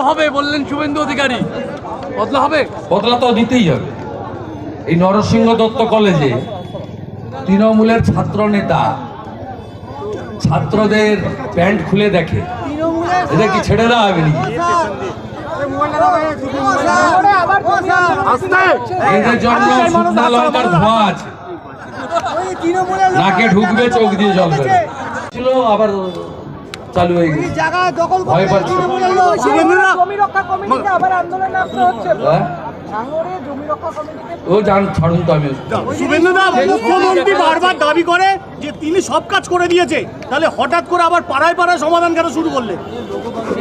হবে বললেন শুভেন্দু অধিকারী, বদলা হবে? বদলা তো দিতেই হবে। এই নরসিংহ দত্ত কলেজে তৃণমূলের ছাত্র নেতা ছাত্রদের প্যান্ট খুলে দেখে, এটা কি ছেড়ে দেওয়া হবে নাকি? এদের জন্য শুকনা লঙ্কার ধোঁয়া আছে, নাকে ঢুকবে, চোখ দিয়ে জল ছিল, আবার চালু হয়ে গেছে। ভয় পাচ্ছে। ও জান ছাড়ুন তো, আমি মুখ্যমন্ত্রী বারবার দাবি করে যে তিনি সব কাজ করে দিয়েছে, তাহলে হঠাৎ করে আবার পাড়ায় পাড়ায় সমাধান কেন শুরু করলে?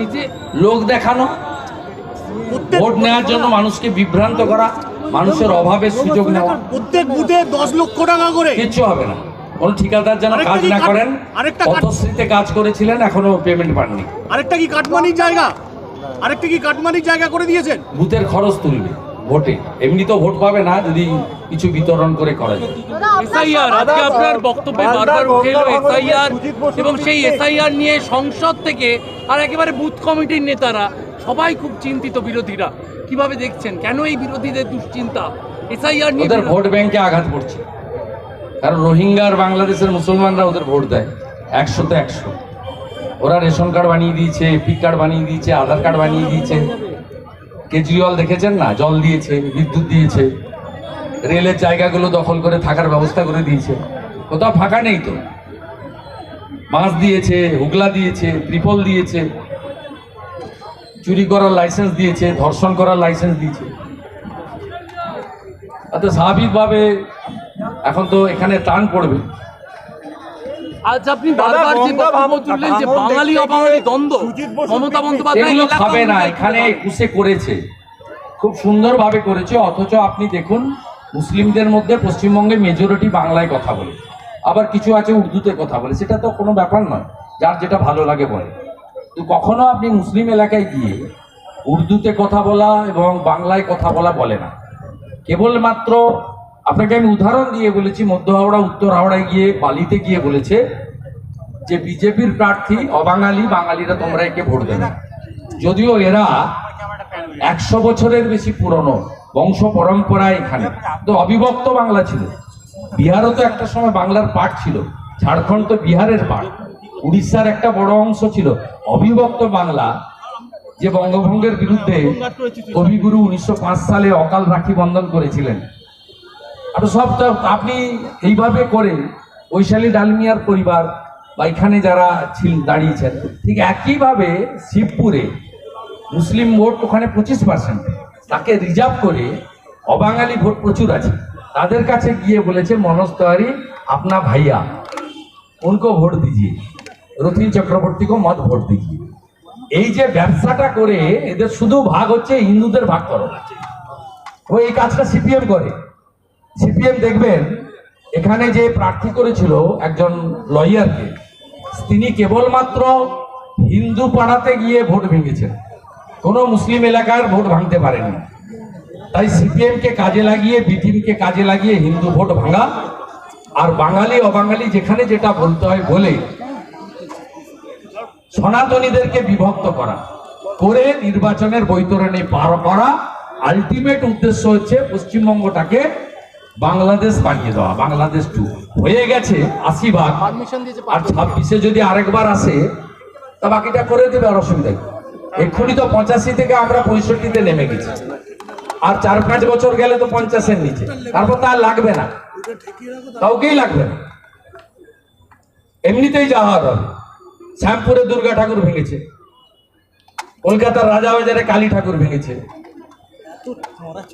এই যে লোক দেখানো, ভোট নেওয়ার জন্য মানুষকে বিভ্রান্ত করা, মানুষের অভাবের সুযোগ নেওয়া। প্রত্যেক বুথে 10 লক্ষ টাকা করে। কিচ্ছু হবে না। কোন ঠিকাদার যেন কাজ না করেন। পথশ্রীতে কাজ করেছিলেন, এখনো পেমেন্ট পাননি। আরেকটা কি কাটমানির জায়গা করে দিয়েছেন? বুথের খরচ তুলবে ভোটে, এমনি তো ভোট পাবে না যদি কিছু বিতরণ করে করা যায়। এসআইআর, আজকে আপনার বক্তব্যে বারবার উঠে এলো এসআইআর, এবং সেই এসআইআর নিয়ে সংসদ থেকে আর একেবারে বুথ কমিটির নেতারা সবাই খুব চিন্তিত, বিরোধীরা। কিভাবে দেখছেন, কেন এই বিরোধীদের দুশ্চিন্তা? এসআইআর নিয়ে ওদের ভোট ব্যাংকে আঘাত পড়ছে, কারণ রোহিঙ্গা আর বাংলাদেশের মুসলমানরা ওদের ভোট দেয় 100তে 100। ওরা রেশন কার্ড বানিয়ে দিয়েছে, এপি কার্ড বানিয়ে দিয়েছে, আধার কার্ড বানিয়ে দিয়েছে। কেজরিওয়াল দেখেছেন না, জল দিয়েছে, বিদ্যুৎ দিয়েছে, রেলের জায়গাগুলো দখল করে থাকার ব্যবস্থা করে দিয়েছে। কোথাও ফাঁকা নেই তো। বাস দিয়েছে, হুগলা দিয়েছে, ত্রিপল দিয়েছে, চুরি করার লাইসেন্স দিয়েছে, ধর্ষণ করার লাইসেন্স দিয়েছে। অর্থাৎ স্বাভাবিকভাবে এখন তো এখানে টান পড়বে। আজ আপনি বারবার যে বক্তব্য তুললেন যে বাঙালি অবাঙালি দ্বন্দ্ব, মমতা বন্দ্যোপাধ্যায় এগুলো খাবে না। এখানে 21-এ করেছে, খুব সুন্দরভাবে করেছে। অথচ আপনি দেখুন, মুসলিমদের মধ্যে পশ্চিমবঙ্গে মেজরিটি বাংলায় কথা বলে, আবার কিছু আছে উর্দুতে কথা বলে। সেটা তো কোনো ব্যাপার নয়, যার যেটা ভালো লাগে বলে। তো কখনো আপনি মুসলিম এলাকায় গিয়ে উর্দুতে কথা বলা এবং বাংলায় কথা বলা বলে না। কেবলমাত্র আপনাকে আমি উদাহরণ দিয়ে বলেছি, মধ্য হাওড়া উত্তর হাওড়ায় গিয়ে বালিতে গিয়ে বলেছে যে বিজেপির প্রার্থী অবাঙালি, বাঙালিরা তোমরা একে ভোট দেবে। যদিও এরা 100 বছরের বেশি পুরনো বংশ পরম্পরা, এখানে তো অবিভক্ত বাংলা ছিল। বিহারও তো একটা সময় বাংলার পার্ট ছিল, ঝাড়খণ্ড তো বিহারের পার্ট, উড়িষ্যার একটা বড় অংশ ছিল। অবিভক্ত বাংলা, যে বঙ্গভঙ্গের বিরুদ্ধে কবিগুরু 1905 সালে অকাল রাখি বন্ধন করেছিলেন। আর সব আপনি এইভাবে করে বৈশালী ডালমিয়ার পরিবার বা এখানে যারা দাঁড়িয়েছেন, ঠিক একইভাবে শিবপুরে মুসলিম ভোট ওখানে 25%, তাকে রিজার্ভ করে অবাঙালি ভোট প্রচুর আছে। তাদের কাছে গিয়ে বলেছে মনোজ তিওয়ারি আপনা ভাইয়া, উनको ভোট দিজিয়ে, রথীন চক্রবর্তী কো মত ভোট দিজিয়ে। এই যে ব্যবসাটা করে এদের শুধু ভাগ হচ্ছে হিন্দুদের ভাগ করো। ও এই কাজটা সিপিএম করে। সিপিএম দেখবেন এখানে যে প্রার্থী করেছিল একজন লয়ারকে, তিনি কেবলমাত্র হিন্দু পাড়াতে গিয়ে ভোট ভেঙেছেন, কোনো মুসলিম এলাকার ভোট ভাঙতে পারেননি। তাই সিপিএম কে কাজে লাগিয়ে, বিটিভিকে কাজে লাগিয়ে হিন্দু ভোট ভাঙা, আর বাঙালি অবাঙালি যেখানে যেটা বলতে হয় বলে সনাতনীদেরকে বিভক্ত করা, করে নির্বাচনের বৈতরণী পার করা। আলটিমেট উদ্দেশ্য হচ্ছে পশ্চিমবঙ্গটাকে বাংলাদেশ বানিয়ে দেওয়া। বাংলাদেশ 2 হয়ে গেছে 80 ভাগ, আর 26-এ যদি আরেকবার আসে তা বাকিটা করে দেবে, আর অসুবিধা নেই। এক্ষুনি তো 85 থেকে আমরা 65-তে নেমে গেছি, আর 4-5 বছর গেলে তো 50-এর নিচে, তারপর তার লাগবে না, কাউকেই লাগবে না, এমনিতেই যাওয়া হবে। শ্যামপুরে দুর্গা ঠাকুর ভেঙেছে, কলকাতার রাজাবাজারে কালী ঠাকুর ভেঙেছে,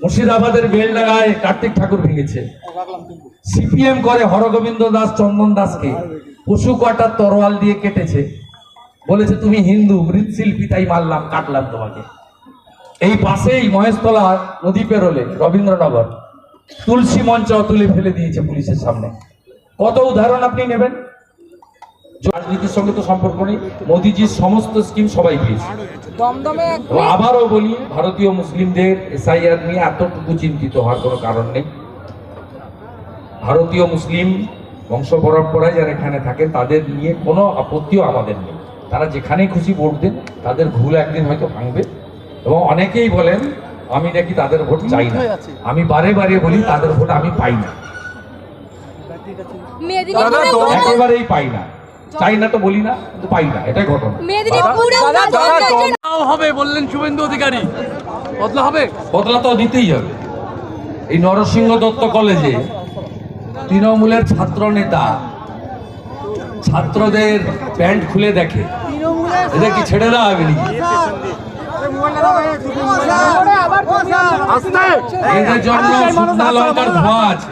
মুর্শিদাবাদের বেলডাঙ্গায় কার্তিক ঠাকুর ভেঙেছে। সিপিএম করে হরগোবিন্দ দাস, চন্দন দাসকে পশু কাটার তরোয়াল দিয়ে কেটেছে, বলেছে তুমি হিন্দু মৃৎশিল্পী, তাই মারলাম, কাটলাম তোমাকে। এই পাশেই মহেশতলা নদী পেরোলে রবীন্দ্রনগর তুলসী মঞ্চ তুলে ফেলে দিয়েছে পুলিশের সামনে। কত উদাহরণ আপনি নেবেন? রাজনীতির সঙ্গে তো সম্পর্ক নেই, মোদিজির সমস্ত স্কিম সবাই পেয়েছে। আবারও বলি, ভারতীয় মুসলিমদের এসআইআর নিয়ে এতটুকু চিন্তিত হওয়ার কোনো কারণ নেই। ভারতীয় মুসলিম বংশ পরম্পরায় যারা এখানে থাকে তাদের নিয়ে কোনো আপত্তিও আমাদের নেই। তারা যেখানেই খুশি ভোট দেন, তাদের ভুল একদিন হয়তো ভাঙবে, এবং অনেকেই বলেন আমি নাকি তাদের ভোট চাই না। আমি বারে বারে বলি তাদের ভোট আমি পাই না, একেবারেই পাই না। চাই না তো বলি না, কিন্তু পাই না, এটাই ঘটনা। তাও হবে বললেন শুভেন্দু অধিকারী, বদলা হবে? বদলা তো দিতেই হবে। এই নরসিংহ দত্ত কলেজে তৃণমূলের ছাত্র নেতা ছাত্রদের প্যান্ট খুলে দেখে, এদের কি ছেড়ে দেওয়া হবে নাকি? এদের জন্য শুকনা লঙ্কার ধোঁয়া আছে,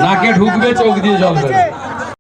নাকে ঢুকবে, চোখ দিয়ে জল বেরোবে।